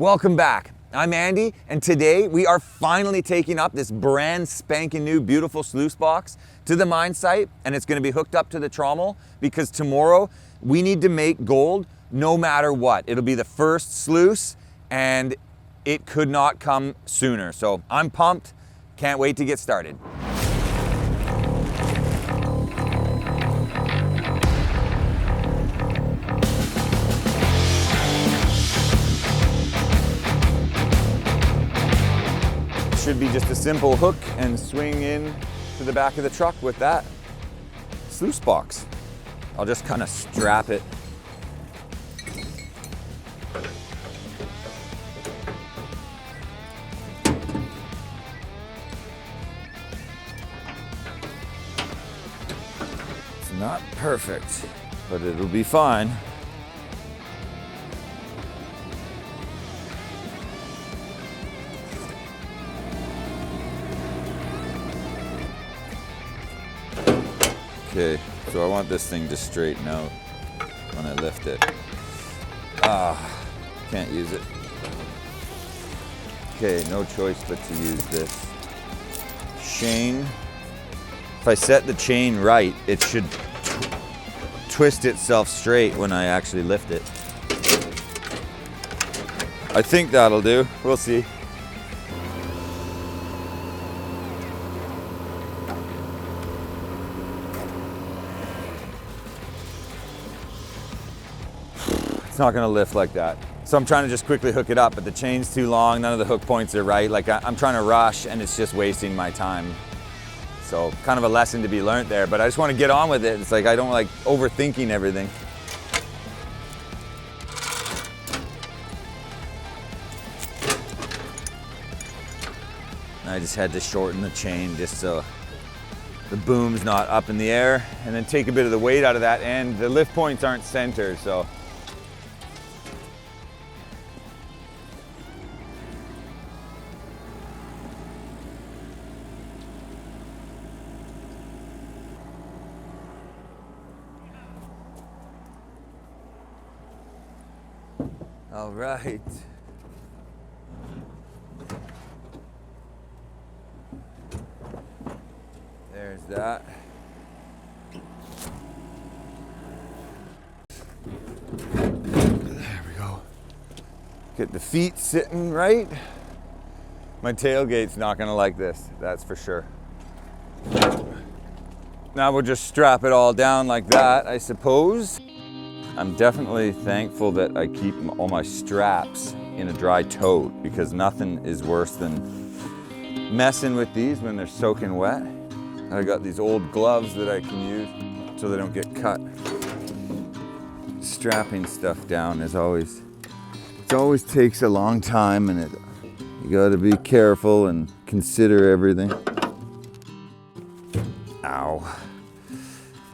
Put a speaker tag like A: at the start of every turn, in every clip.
A: Welcome back. I'm Andy, and today we are finally taking up this brand spanking new beautiful sluice box to the mine site, and it's going to be hooked up to the trommel because tomorrow we need to make gold no matter what. It'll be the first sluice and it could not come sooner. So I'm pumped, can't wait to get started. Should be just a simple hook and swing in to the back of the truck with that sluice box. I'll just kind of strap it. It's not perfect, but it'll be fine. Okay, so I want this thing to straighten out when I lift it. Can't use it. Okay, no choice but to use this chain. If I set the chain right, it should twist itself straight when I actually lift it. I think that'll do. We'll see. It's not gonna lift like that. So I'm trying to just quickly hook it up, but the chain's too long, none of the hook points are right. Like I'm trying to rush and it's just wasting my time. So kind of a lesson to be learned there, but I just want to get on with it. It's like I don't like overthinking everything. I just had to shorten the chain just so the boom's not up in the air, and then take a bit of the weight out of that, and the lift points aren't centered, so. All right. There's that. There we go. Get the feet sitting right. My tailgate's not gonna like this, that's for sure. Now we'll just strap it all down like that, I suppose. I'm definitely thankful that I keep all my straps in a dry tote because nothing is worse than messing with these when they're soaking wet. I got these old gloves that I can use so they don't get cut. Strapping stuff down is always, it always takes a long time, and you gotta be careful and consider everything. Ow.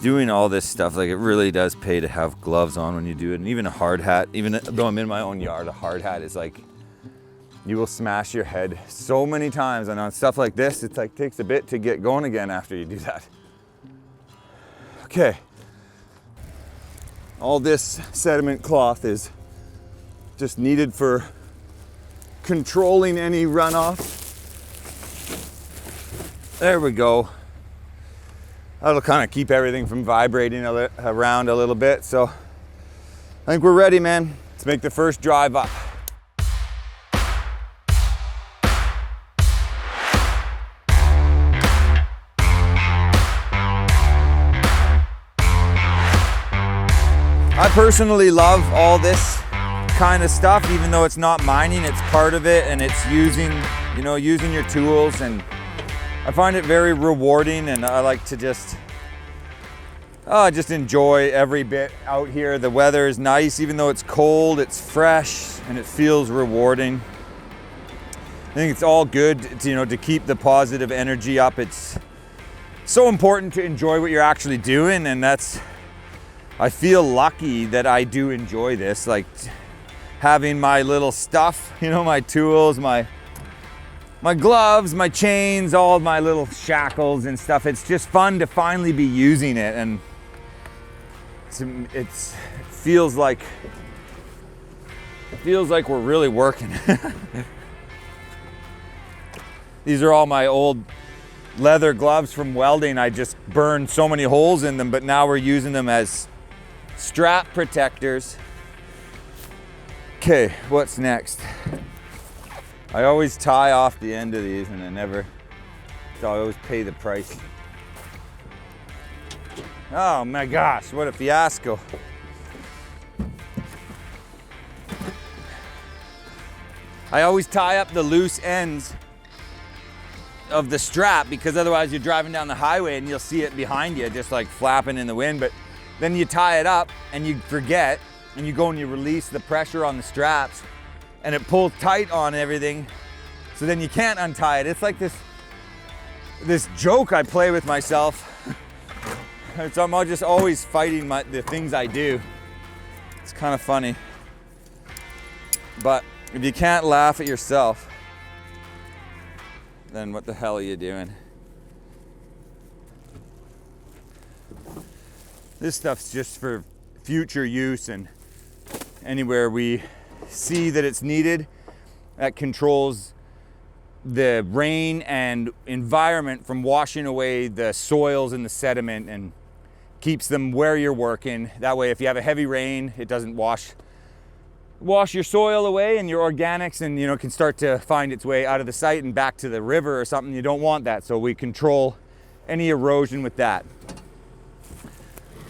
A: Doing all this stuff, like it really does pay to have gloves on when you do it. And even a hard hat, even though I'm in my own yard, a hard hat is like, you will smash your head so many times. And on stuff like this, it's like takes a bit to get going again after you do that. Okay. All this sediment cloth is just needed for controlling any runoff. There we go. That'll kind of keep everything from vibrating around a little bit. So I think we're ready, man. Let's make the first drive up. I personally love all this kind of stuff, even though it's not mining, it's part of it, and it's using your tools, and I find it very rewarding, and I like to just enjoy every bit out here. The weather is nice, even though it's cold, it's fresh, and it feels rewarding. I think it's all good to keep the positive energy up. It's so important to enjoy what you're actually doing, and I feel lucky that I do enjoy this, like having my little stuff, my tools, my gloves, my chains, all of my little shackles and stuff. It's just fun to finally be using it, and it feels like It feels like we're really working. These are all my old leather gloves from welding. I just burned so many holes in them, but now we're using them as strap protectors. Okay, what's next? I always tie off the end of these and so I always pay the price. Oh my gosh, what a fiasco. I always tie up the loose ends of the strap because otherwise you're driving down the highway and you'll see it behind you just like flapping in the wind, but then you tie it up and you forget and you go and you release the pressure on the straps and it pulls tight on everything, so then you can't untie it. It's like this joke I play with myself. So I'm just always fighting the things I do. It's kind of funny. But if you can't laugh at yourself, then what the hell are you doing? This stuff's just for future use, and anywhere we see that it's needed, that controls the rain and environment from washing away the soils and the sediment and keeps them where you're working. That way, if you have a heavy rain, it doesn't wash your soil away and your organics, and can start to find its way out of the site and back to the river or something. You don't want that, so we control any erosion with that.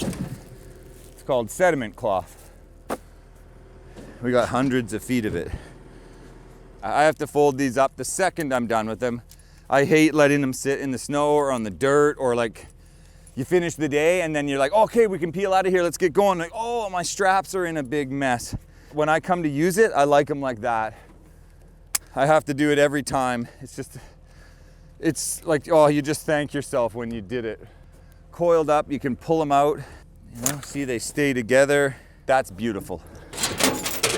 A: It's called sediment cloth. We got hundreds of feet of it. I have to fold these up the second I'm done with them. I hate letting them sit in the snow or on the dirt, or like you finish the day and then you're like, okay, we can peel out of here, let's get going. Like, oh, my straps are in a big mess. When I come to use it, I like them like that. I have to do it every time. It's like, oh, you just thank yourself when you did it. Coiled up, you can pull them out. See, they stay together. That's beautiful.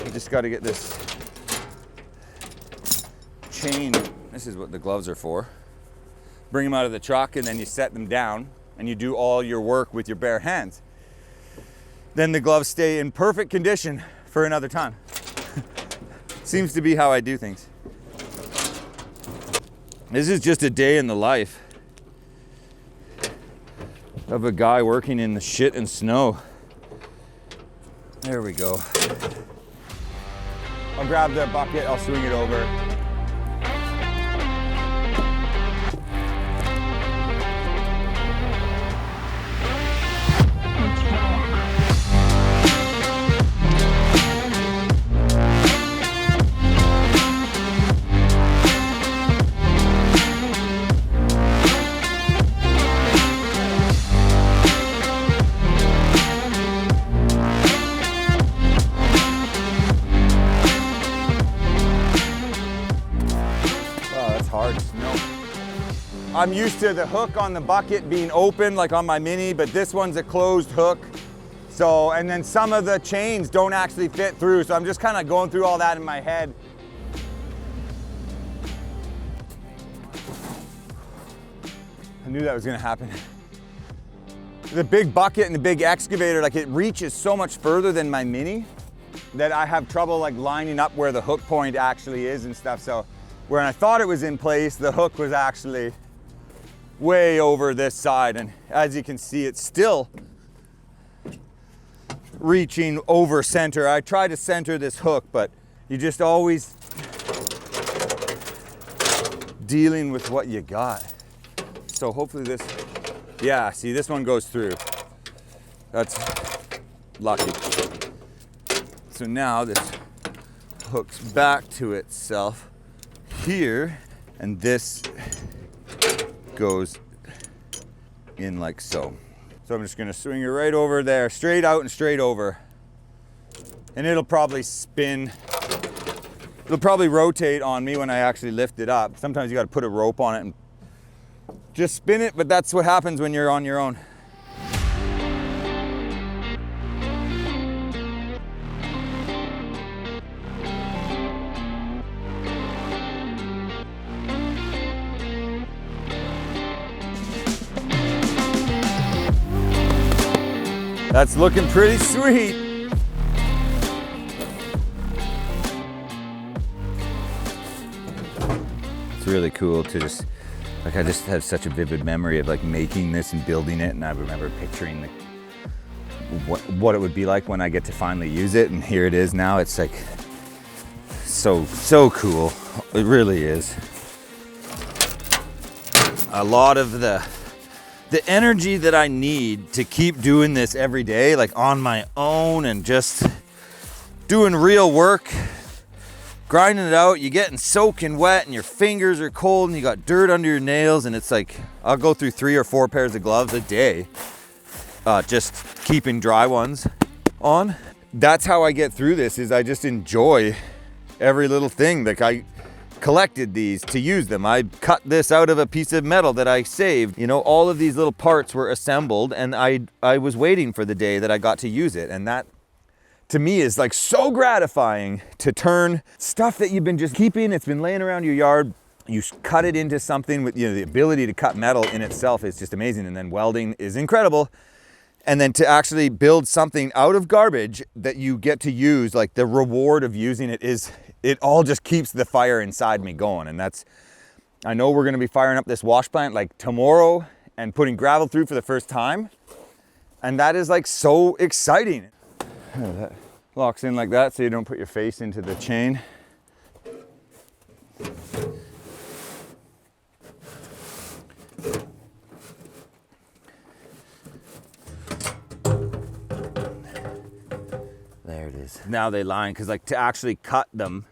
A: You just got to get this chain. This is what the gloves are for. Bring them out of the truck and then you set them down and you do all your work with your bare hands. Then the gloves stay in perfect condition for another time. Seems to be how I do things. This is just a day in the life of a guy working in the shit and snow. There we go. I'll grab the bucket, I'll swing it over. I'm used to the hook on the bucket being open like on my Mini, but this one's a closed hook. So, and then some of the chains don't actually fit through. So I'm just kind of going through all that in my head. I knew that was gonna happen. The big bucket and the big excavator, like it reaches so much further than my Mini that I have trouble like lining up where the hook point actually is and stuff. So when I thought it was in place, the hook was actually way over this side, and as you can see, it's still reaching over center. I try to center this hook, but you just always dealing with what you got. So hopefully this, yeah, see, this one goes through. That's lucky. So now this hooks back to itself here, and this goes in like so. So I'm just gonna swing it right over there, straight out and straight over. And it'll probably spin. It'll probably rotate on me when I actually lift it up. Sometimes you gotta put a rope on it and just spin it, but that's what happens when you're on your own. That's looking pretty sweet. It's really cool to just, like, I just have such a vivid memory of like making this and building it, and I remember picturing the, what it would be like when I get to finally use it, and here it is now. It's like so cool. It really is. A lot of the energy that I need to keep doing this every day, like on my own and just doing real work, grinding it out, you're getting soaking wet and your fingers are cold and you got dirt under your nails, and it's like, I'll go through 3 or 4 pairs of gloves a day, just keeping dry ones on. That's how I get through this, is I just enjoy every little thing. Like, I collected these to use them. I cut this out of a piece of metal that I saved. You know, all of these little parts were assembled, and I was waiting for the day that I got to use it. And that, to me, is like so gratifying, to turn stuff that you've been just keeping, it's been laying around your yard, you cut it into something with, you know, the ability to cut metal in itself is just amazing. And then welding is incredible. And then to actually build something out of garbage that you get to use, like the reward of using it is, it all just keeps the fire inside me going. And that's, I know we're gonna be firing up this wash plant like tomorrow and putting gravel through for the first time. And that is like so exciting. That locks in like that so you don't put your face into the chain. There it is. Now they line, because like to actually cut them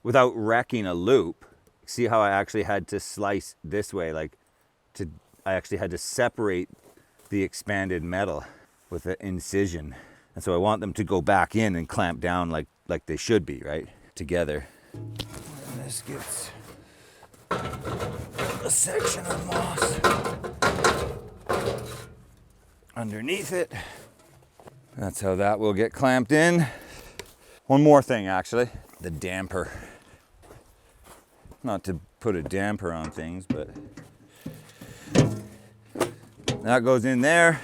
A: without wrecking a loop, see how I actually had to slice this way, like I actually had to separate the expanded metal with an incision. And so I want them to go back in and clamp down like they should be, right? Together. And this gets a section of moss underneath it. That's how that will get clamped in. One more thing, actually, the damper. Not to put a damper on things, but that goes in there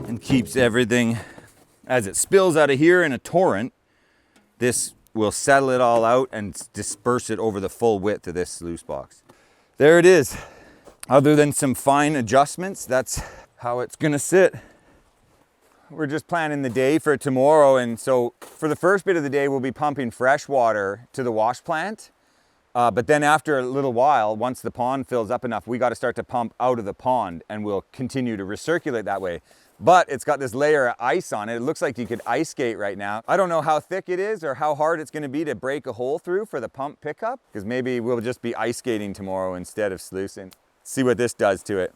A: and keeps everything, as it spills out of here in a torrent, this will settle it all out and disperse it over the full width of this sluice box. There it is. Other than some fine adjustments, that's how it's gonna sit. We're just planning the day for tomorrow, and so for the first bit of the day, we'll be pumping fresh water to the wash plant. But then after a little while, once the pond fills up enough, we got to start to pump out of the pond, and we'll continue to recirculate that way. But it's got this layer of ice on it. It looks like you could ice skate right now. I don't know how thick it is or how hard it's gonna be to break a hole through for the pump pickup, because maybe we'll just be ice skating tomorrow instead of sluicing. See what this does to it.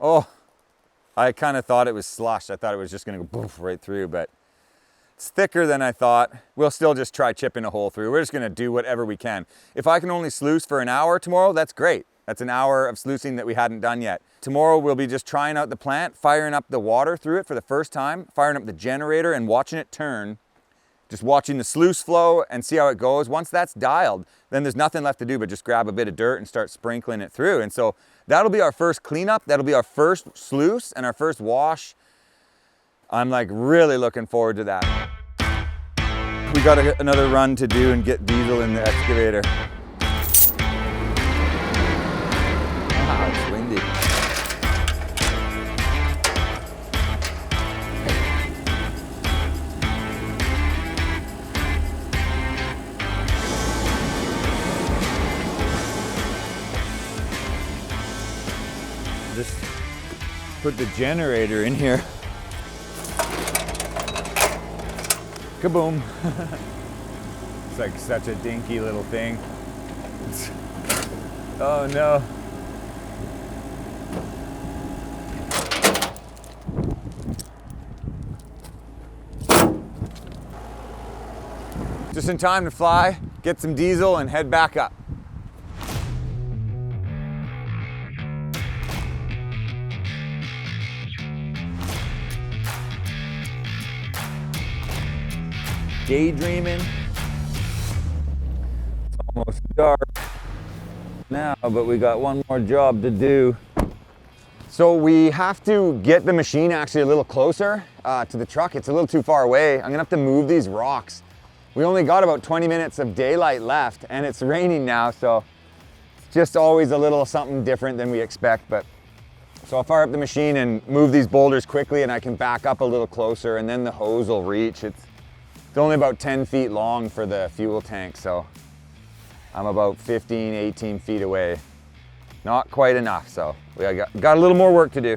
A: Oh, I kind of thought it was slush. I thought it was just gonna go poof right through, but it's thicker than I thought. We'll still just try chipping a hole through. We're just gonna do whatever we can. If I can only sluice for an hour tomorrow, that's great. That's an hour of sluicing that we hadn't done yet. Tomorrow we'll be just trying out the plant, firing up the water through it for the first time, firing up the generator and watching it turn. Just watching the sluice flow and see how it goes. Once that's dialed, then there's nothing left to do but just grab a bit of dirt and start sprinkling it through. And so that'll be our first cleanup. That'll be our first sluice and our first wash. I'm like really looking forward to that. We got another run to do and get diesel in the excavator. Wow, it's windy. Just put the generator in here. Kaboom. It's like such a dinky little thing. Oh no. Just in time to fly, get some diesel and head back up. Daydreaming. It's almost dark now, but we got one more job to do. So we have to get the machine actually a little closer to the truck. It's a little too far away. I'm gonna have to move these rocks We only got about 20 minutes of daylight left, and it's raining now, so it's just always a little something different than we expect. But so I'll fire up the machine and move these boulders quickly, and I can back up a little closer, and then the hose will reach. It's only about 10 feet long for the fuel tank, so I'm about 15, 18 feet away. Not quite enough, so we got a little more work to do.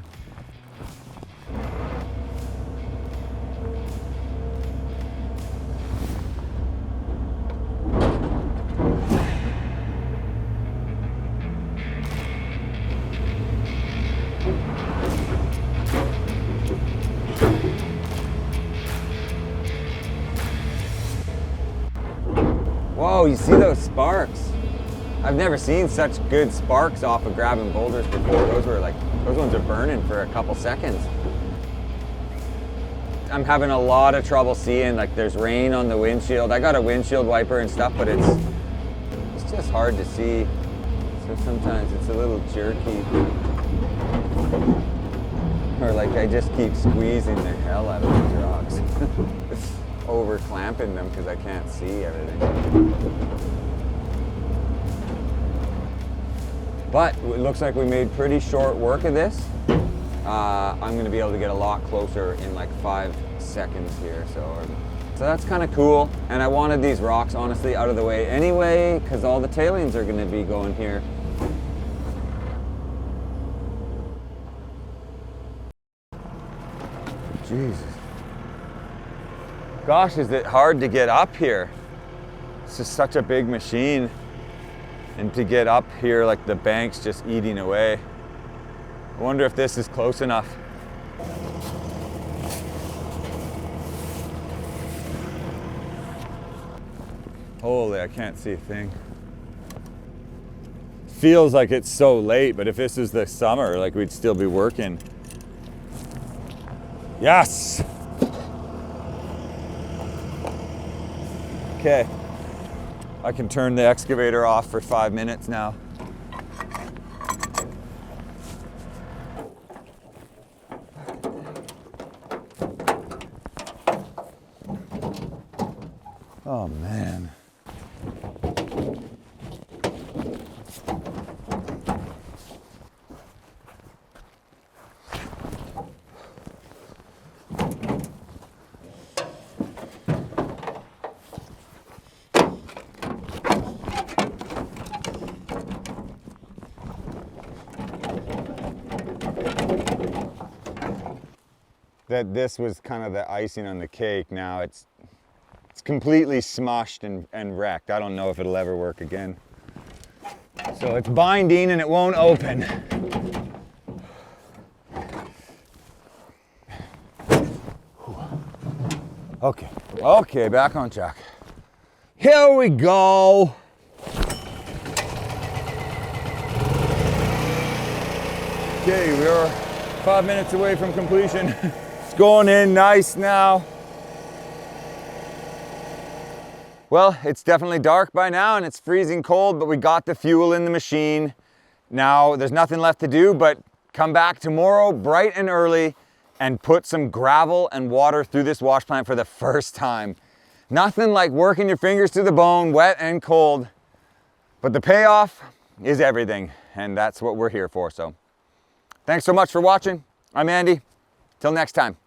A: Whoa, you see those sparks? I've never seen such good sparks off of grabbing boulders before. Those ones are burning for a couple seconds. I'm having a lot of trouble seeing, like there's rain on the windshield. I got a windshield wiper and stuff, but it's just hard to see. So sometimes it's a little jerky. Or like I just keep squeezing the hell out of these rocks. Over clamping them because I can't see everything. But it looks like we made pretty short work of this. I'm going to be able to get a lot closer in like 5 seconds here. So that's kind of cool. And I wanted these rocks honestly out of the way anyway because all the tailings are going to be going here. Jesus. Gosh, is it hard to get up here? It's just such a big machine. And to get up here, like the bank's just eating away. I wonder if this is close enough. Holy, I can't see a thing. Feels like it's so late, but if this is the summer, like we'd still be working. Yes! Okay, I can turn the excavator off for 5 minutes now. Oh man. That this was kind of the icing on the cake. Now it's completely smushed and wrecked. I don't know if it'll ever work again. So it's binding and it won't open. Okay, back on track. Here we go. Okay, we're 5 minutes away from completion. It's going in nice now. Well, it's definitely dark by now and it's freezing cold, but we got the fuel in the machine. Now there's nothing left to do but come back tomorrow bright and early and put some gravel and water through this wash plant for the first time. Nothing like working your fingers to the bone, wet and cold, but the payoff is everything, and that's what we're here for. So thanks so much for watching. I'm Andy. Till next time.